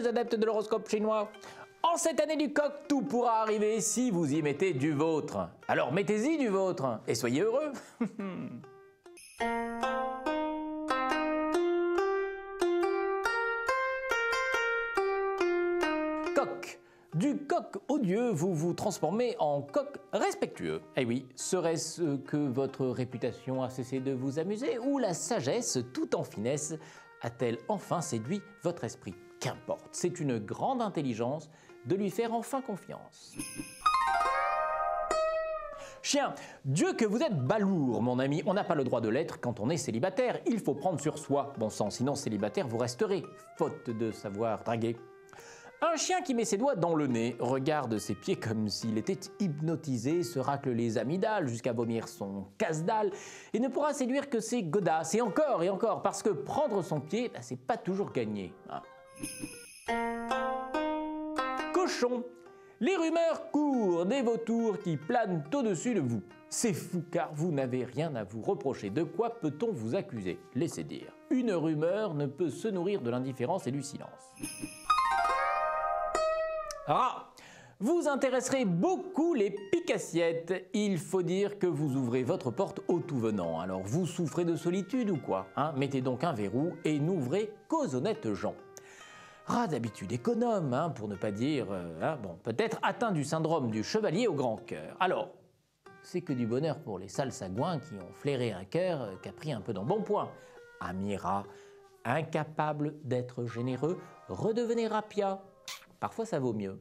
adeptes de l'horoscope chinois. En cette année du coq, tout pourra arriver si vous y mettez du vôtre. Alors mettez-y du vôtre et soyez heureux. Coq. Du coq odieux, vous vous transformez en coq respectueux. Eh oui, serait-ce que votre réputation a cessé de vous amuser ou la sagesse, tout en finesse, a-t-elle enfin séduit votre esprit? Qu'importe, c'est une grande intelligence de lui faire enfin confiance. Chien, Dieu que vous êtes balourd, mon ami. On n'a pas le droit de l'être quand on est célibataire. Il faut prendre sur soi, bon sang, sinon célibataire vous resterez, faute de savoir draguer. Un chien qui met ses doigts dans le nez, regarde ses pieds comme s'il était hypnotisé, se racle les amygdales jusqu'à vomir son casse-dalle et ne pourra séduire que ses godasses. Et encore, parce que prendre son pied, c'est pas toujours gagné. Hein. Cochon, les rumeurs courent des vautours qui planent au-dessus de vous. C'est fou car vous n'avez rien à vous reprocher. De quoi peut-on vous accuser? Laissez dire. Une rumeur ne peut se nourrir de l'indifférence et du silence. Ah, vous intéresserez beaucoup les pique-assiettes. Il faut dire que vous ouvrez votre porte au tout venant. Alors vous souffrez de solitude ou quoi, hein? Mettez donc un verrou et n'ouvrez qu'aux honnêtes gens. Rat d'habitude économe, hein, pour ne pas dire, bon, peut-être atteint du syndrome du chevalier au grand cœur. Alors, c'est que du bonheur pour les sales sagouins qui ont flairé un cœur qu'a pris un peu d'embonpoint. Ami rat, incapable d'être généreux, redevenez rapia. Parfois, ça vaut mieux.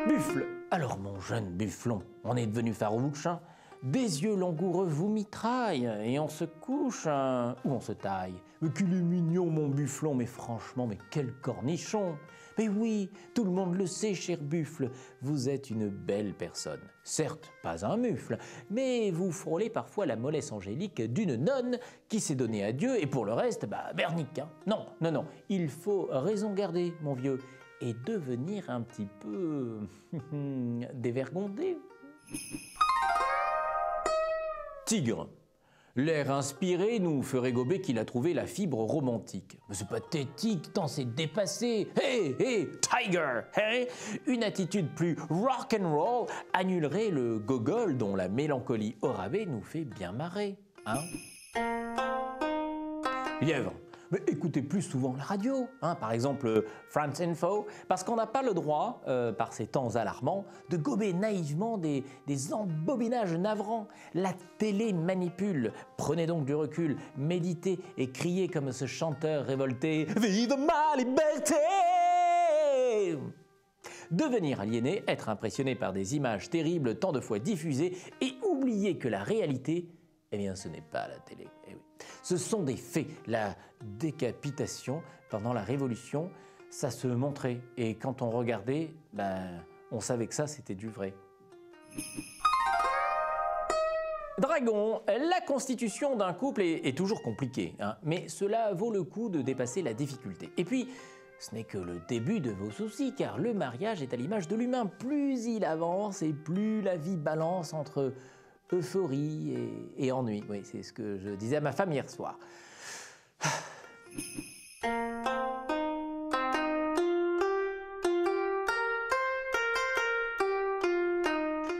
Buffle. Alors, mon jeune bufflon, on est devenu farouche, hein? Des yeux langoureux vous mitraillent et on se couche ou on se taille. Mais qu'il est mignon, mon bufflon, mais franchement, mais quel cornichon! Mais oui, tout le monde le sait, cher buffle, vous êtes une belle personne. Certes, pas un mufle, mais vous frôlez parfois la mollesse angélique d'une nonne qui s'est donnée à Dieu, et pour le reste, bernique. Hein. Non, il faut raison garder, mon vieux, et devenir un petit peu dévergondé. Tigre. L'air inspiré nous ferait gober qu'il a trouvé la fibre romantique. Mais c'est pathétique, tant c'est dépassé. Hey, Tiger, hey. Une attitude plus rock'n'roll annulerait le gogol dont la mélancolie au rabais nous fait bien marrer. Hein? Lièvre. Mais écoutez plus souvent la radio, hein, par exemple France Info, parce qu'on n'a pas le droit, par ces temps alarmants, de gober naïvement des embobinages navrants. La télé manipule. Prenez donc du recul, méditez et criez comme ce chanteur révolté « Vive ma liberté !» Devenir aliéné, être impressionné par des images terribles tant de fois diffusées et oublier que la réalité, eh bien ce n'est pas la télé. Eh oui. Ce sont des faits. La décapitation pendant la Révolution, ça se montrait. Et quand on regardait, on savait que ça, c'était du vrai. Dragon, la constitution d'un couple est toujours compliquée, hein, mais cela vaut le coup de dépasser la difficulté. Et puis, ce n'est que le début de vos soucis, car le mariage est à l'image de l'humain. Plus il avance et plus la vie balance entre euphorie et ennui. Oui, c'est ce que je disais à ma femme hier soir.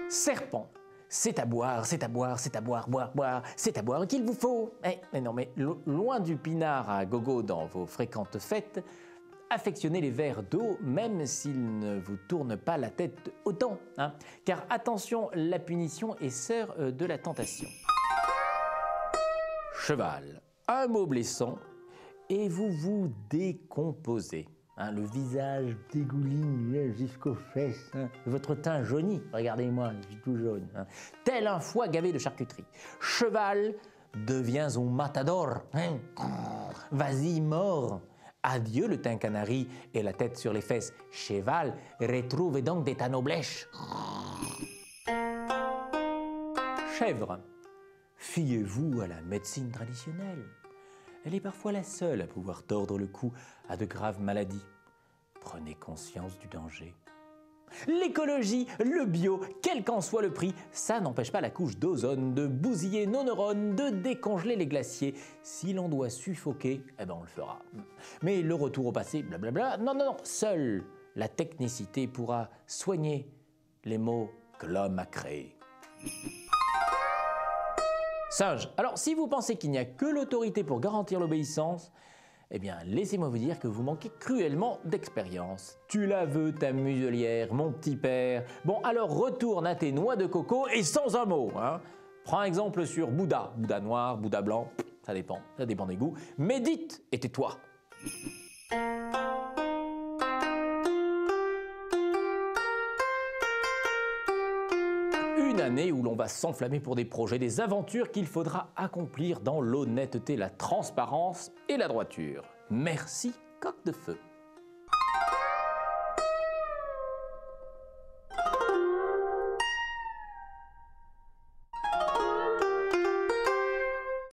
Serpent. C'est à boire, boire, c'est à boire qu'il vous faut. Mais non, mais loin du pinard à gogo dans vos fréquentes fêtes, affectionnez les verres d'eau, même s'ils ne vous tournent pas la tête autant. Hein, car attention, la punition est sœur de la tentation. Cheval. Un mot blessant et vous vous décomposez. Hein, le visage dégouline jusqu'aux fesses, hein, votre teint jauni, regardez-moi, je suis tout jaune, hein, tel un foie gavé de charcuterie. Cheval, deviens un matador, hein, vas-y mort. Adieu le teint canari et la tête sur les fesses. Cheval, retrouve donc de ta noblesse. Chèvre, fiez-vous à la médecine traditionnelle. Elle est parfois la seule à pouvoir tordre le cou à de graves maladies. Prenez conscience du danger. L'écologie, le bio, quel qu'en soit le prix, ça n'empêche pas la couche d'ozone de bousiller nos neurones, de décongeler les glaciers. Si l'on doit suffoquer, eh ben on le fera. Mais le retour au passé, blablabla, non, non, non, seule la technicité pourra soigner les maux que l'homme a créés. Singe, alors si vous pensez qu'il n'y a que l'autorité pour garantir l'obéissance, eh bien, laissez-moi vous dire que vous manquez cruellement d'expérience. Tu la veux, ta muselière, mon petit père. Bon, alors retourne à tes noix de coco et sans un mot. Hein. Prends exemple sur Bouddha. Bouddha noir, Bouddha blanc, ça dépend des goûts. Médite et tais-toi. Une année où l'on va s'enflammer pour des projets, des aventures qu'il faudra accomplir dans l'honnêteté, la transparence et la droiture. Merci, coq de feu.